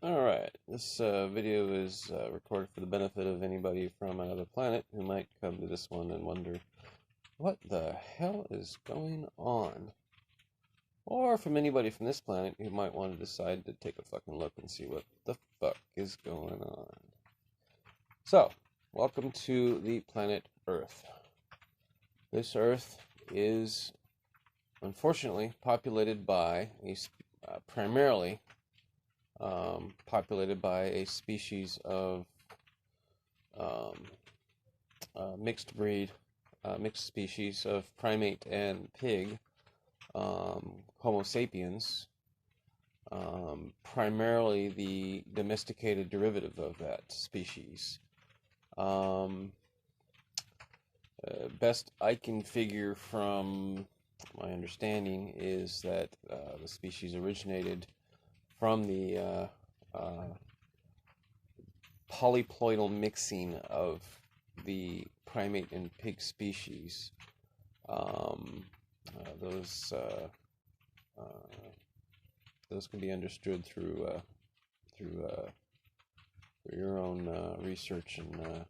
Alright, this video is recorded for the benefit of anybody from another planet who might come to this one and wonder what the hell is going on. Or from anybody from this planet who might want to decide to take a fucking look and see what the fuck is going on. So, welcome to the planet Earth. This Earth is unfortunately populated by primarily populated by a species of um, mixed species of primate and pig, Homo sapiens, primarily the domesticated derivative of that species. Best I can figure from my understanding is that the species originated from the polyploidal mixing of the primate and pig species. Um, those those can be understood through your own research and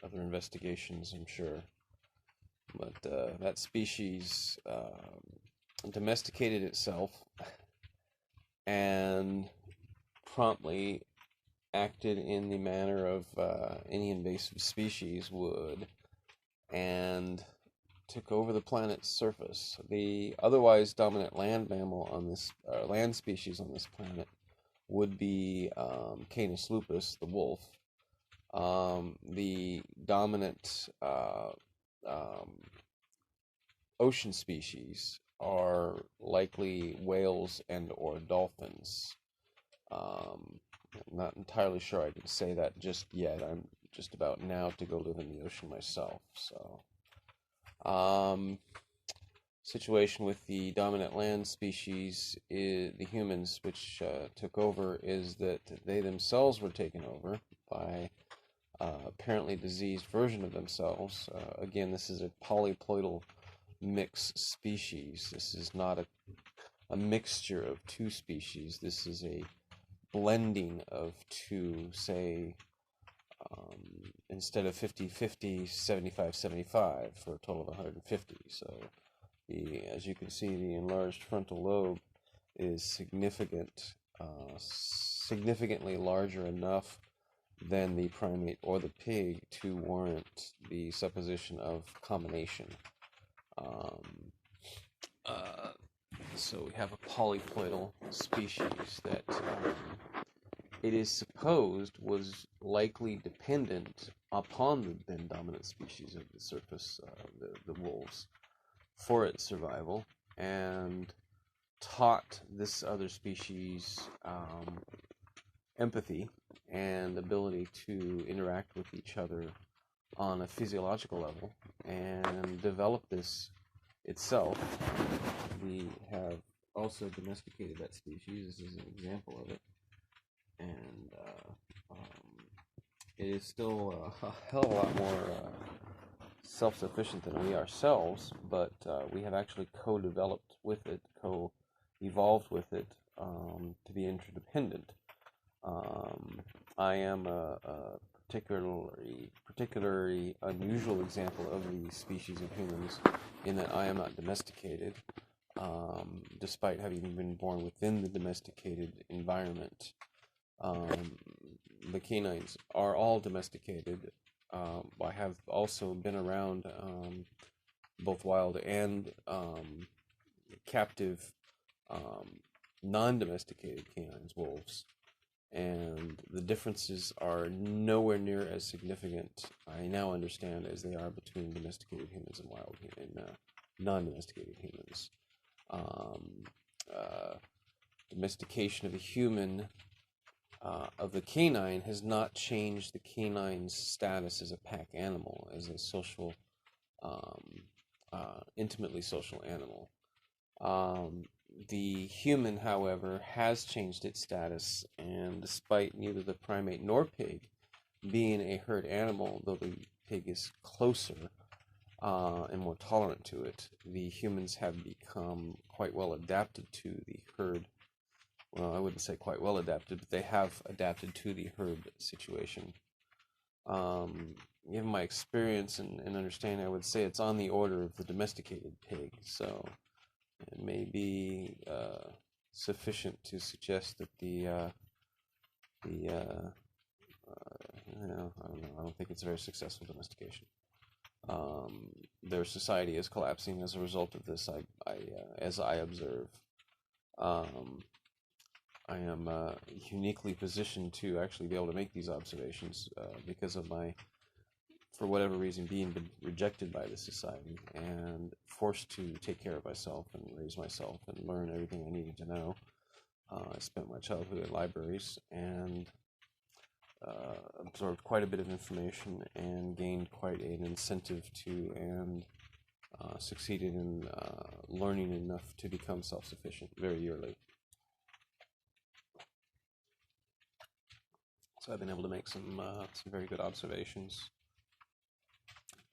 other investigations, I'm sure. But that species domesticated itself and promptly acted in the manner of any invasive species would, and took over the planet's surface. The otherwise dominant land mammal on this land species on this planet would be Canis lupus, the wolf. The dominant ocean species are likely whales and or dolphins. I'm not entirely sure I can say that just yet. I'm just about now to go live in the ocean myself. So, situation with the dominant land species, the humans, which took over, is that they themselves were taken over by apparently diseased version of themselves. Again, this is a polyploidal mix species. This is not a mixture of two species. This is a blending of two, say, instead of 50-50, 75-75 for a total of 150. So, as you can see, the enlarged frontal lobe is significantly larger enough than the primate or the pig to warrant the supposition of combination. So we have a polyploidal species that it is supposed was likely dependent upon the then dominant species of the surface, the wolves, for its survival, and taught this other species empathy and ability to interact with each other on a physiological level, and develop this itself. We have also domesticated that species. This is an example of it, and it is still a hell of a lot more self-sufficient than we ourselves, but we have actually co-developed with it, co-evolved with it, to be interdependent. I am a particularly unusual example of the species of humans in that I am not domesticated, despite having been born within the domesticated environment. The canines are all domesticated. I have also been around both wild and captive non-domesticated canines, wolves, and the differences are nowhere near as significant, I now understand, as they are between domesticated humans and wild and non-domesticated humans. Domestication of a human, of the canine, has not changed the canine's status as a pack animal, as a social, intimately social animal. The human, however, has changed its status, and despite neither the primate nor pig being a herd animal, though the pig is closer and more tolerant to it, the humans have become quite well adapted to the herd well, I wouldn't say quite well adapted, but they have adapted to the herd situation. Given my experience and understanding, I would say it's on the order of the domesticated pig. So it may be sufficient to suggest that I don't know. I don't think it's a very successful domestication. Their society is collapsing as a result of this. As I observe, um, I am uniquely positioned to actually be able to make these observations because of my, for whatever reason, being rejected by the society and forced to take care of myself and raise myself and learn everything I needed to know. I spent my childhood at libraries and absorbed quite a bit of information and gained quite an incentive to and succeeded in learning enough to become self-sufficient very early. So I've been able to make some very good observations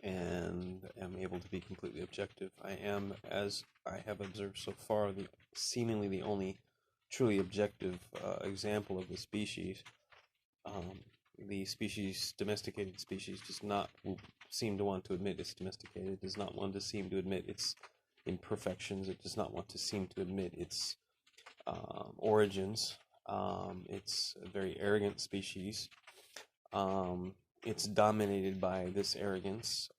and am able to be completely objective. I am, as I have observed so far, seemingly the only truly objective example of the species. The domesticated species, does not seem to want to admit it's domesticated. It does not want to seem to admit its imperfections. It does not want to seem to admit its origins. It's a very arrogant species. It's dominated by this arrogance.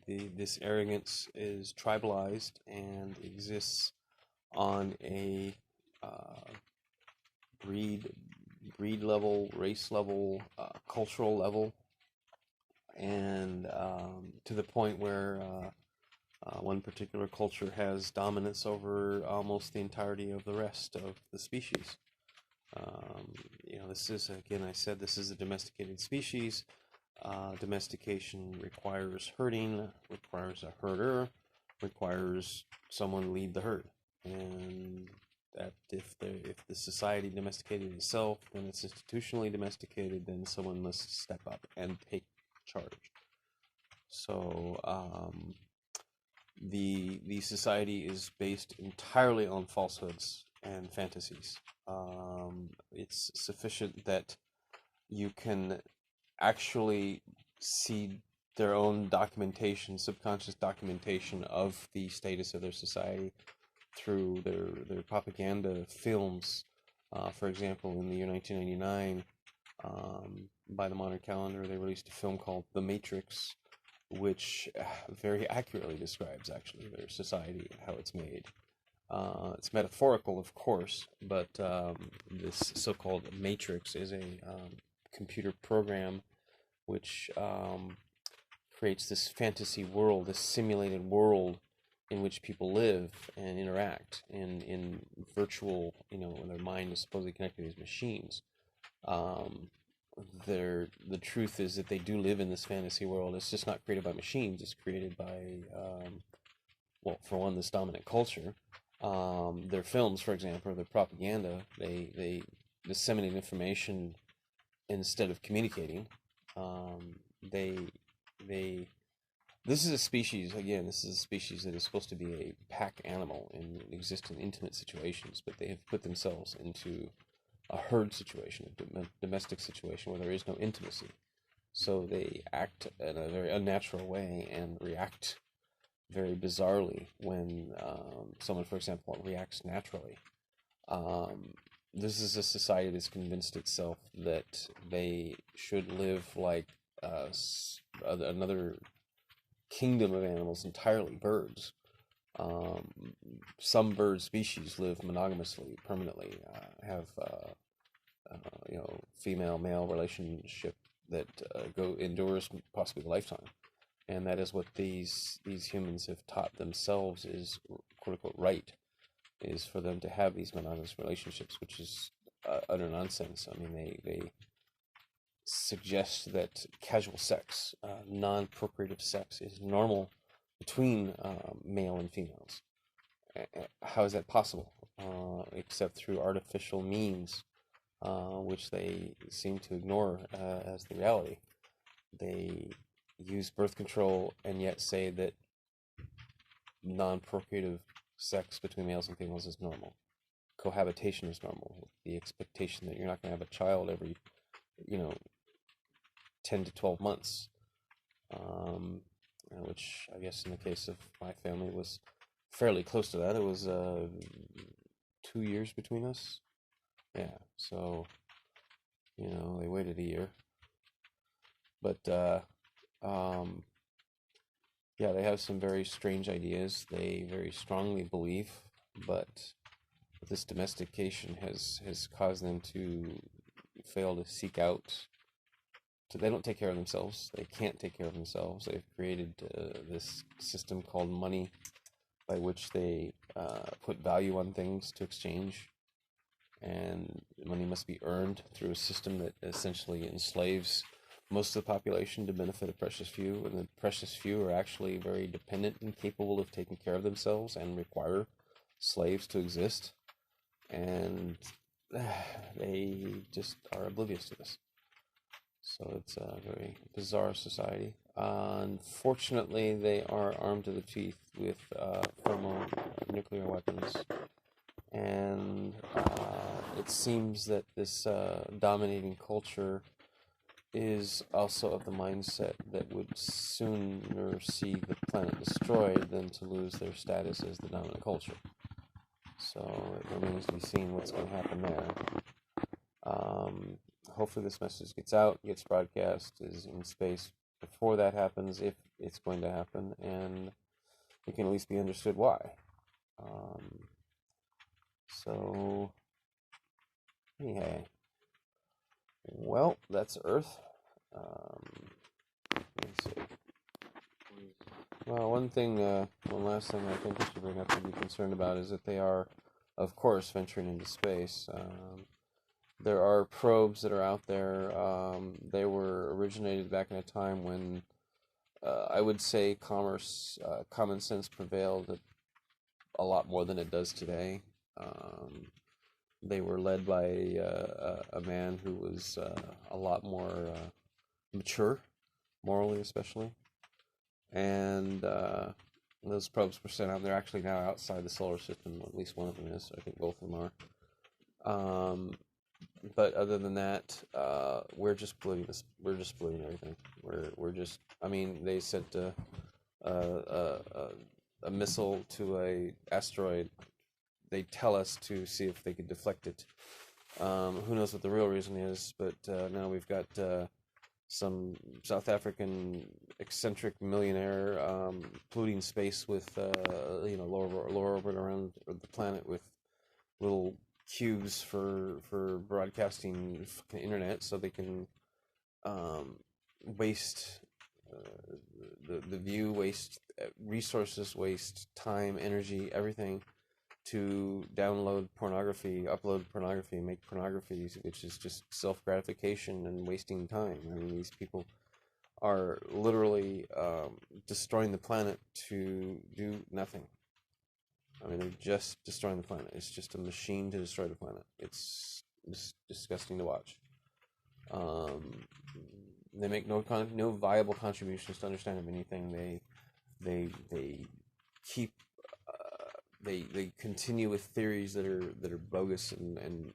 This arrogance is tribalized and exists on a breed level, race level, cultural level, and to the point where one particular culture has dominance over almost the entirety of the rest of the species. This is, again, I said this is a domesticated species. Domestication requires herding, requires a herder, requires someone to lead the herd, and that if the society domesticated itself, then it's institutionally domesticated, then someone must step up and take charge. So the society is based entirely on falsehoods and fantasies. It's sufficient that you can actually see their own documentation, subconscious documentation of the status of their society through their propaganda films. For example, in the year 1999, by the modern calendar, they released a film called The Matrix, which very accurately describes actually their society, how it's made. It's metaphorical, of course, but this so-called Matrix is a computer program which creates this fantasy world, this simulated world in which people live and interact in virtual, when their mind is supposedly connected to these machines. The truth is that they do live in this fantasy world. It's just not created by machines. It's created by, for one, this dominant culture. Their films, for example, their propaganda, they disseminate information instead of communicating. This is a species, again, this is a species that is supposed to be a pack animal and exist in intimate situations, but they have put themselves into a herd situation, a domestic situation where there is no intimacy. So they act in a very unnatural way and react very bizarrely when someone, for example, reacts naturally. This is a society that's convinced itself that they should live like another kingdom of animals entirely, birds. Some bird species live monogamously, permanently, have female-male relationship that endures possibly a lifetime, and that is what these humans have taught themselves is quote unquote right, is for them to have these monogamous relationships, which is utter nonsense. I mean, they suggest that casual sex, non-procreative sex, is normal between male and females. How is that possible? Except through artificial means, which they seem to ignore as the reality. They use birth control and yet say that non-procreative sex between males and females is normal. cohabitation is normal. The expectation that you're not going to have a child every, you know, 10 to 12 months. Which I guess in the case of my family was fairly close to that. It was 2 years between us. Yeah, so they waited a year, but yeah, they have some very strange ideas. They very strongly believe, but this domestication has caused them to fail to seek out. They don't take care of themselves. They can't take care of themselves. They've created this system called money, by which they put value on things to exchange, and money must be earned through a system that essentially enslaves most of the population to benefit a precious few, and the precious few are actually very dependent and capable of taking care of themselves and require slaves to exist, and they just are oblivious to this. So it's a very bizarre society. Unfortunately, they are armed to the teeth with thermonuclear weapons, and it seems that this dominating culture is also of the mindset that would sooner see the planet destroyed than to lose their status as the dominant culture. So it remains to be seen what's going to happen there. Hopefully this message gets out, gets broadcast, is in space before that happens, if it's going to happen, and it can at least be understood why. So, anyhow, well, that's Earth. Let's see. Well, one last thing I think we should bring up and be concerned about is that they are, of course, venturing into space. There are probes that are out there. They were originated back in a time when I would say common sense prevailed a lot more than it does today. They were led by a man who was a lot more mature, morally especially. And those probes were sent out. They're actually now outside the solar system. At least one of them is. I think both of them are. But other than that, we're just polluting this. We're just polluting everything. We're just. I mean, they sent a missile to a asteroid. They tell us to see if they could deflect it. Who knows what the real reason is? But now we've got some South African eccentric millionaire polluting space with lower orbit around the planet with little cubes for broadcasting internet, so they can waste the view, waste resources, waste time, energy, everything to download pornography, upload pornography, make pornography, which is just self-gratification and wasting time. I mean, these people are literally destroying the planet to do nothing. I mean, they're just destroying the planet. It's just a machine to destroy the planet. It's just disgusting to watch. They make no viable contributions to understanding of anything. They keep they continue with theories that are bogus and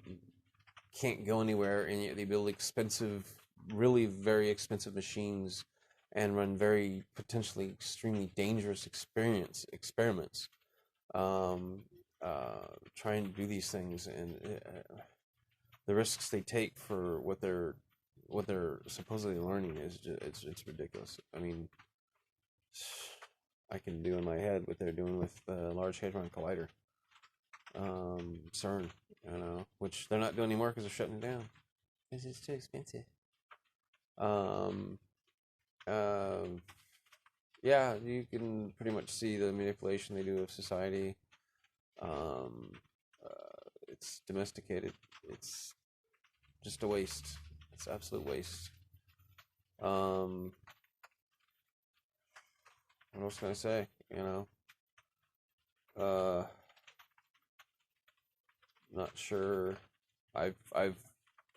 can't go anywhere, and yet they build expensive, really very expensive machines and run very potentially extremely dangerous experiments trying to do these things, and the risks they take for what they're supposedly learning is it's ridiculous. I mean, I can do in my head what they're doing with the Large Hadron Collider, CERN, which they're not doing anymore because they're shutting it down because it's too expensive. Yeah, you can pretty much see the manipulation they do of society. It's domesticated. It's just a waste. It's absolute waste. What else can I say? Not sure. I've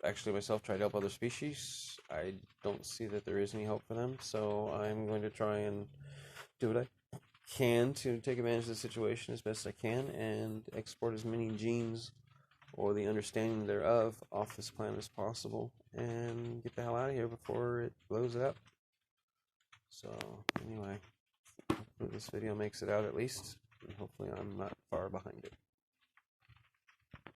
actually myself tried to help other species. I don't see that there is any hope for them, so I'm going to try and do what I can to take advantage of the situation as best I can and export as many genes or the understanding thereof off this planet as possible and get the hell out of here before it blows up. So anyway, hopefully this video makes it out at least, and hopefully I'm not far behind it.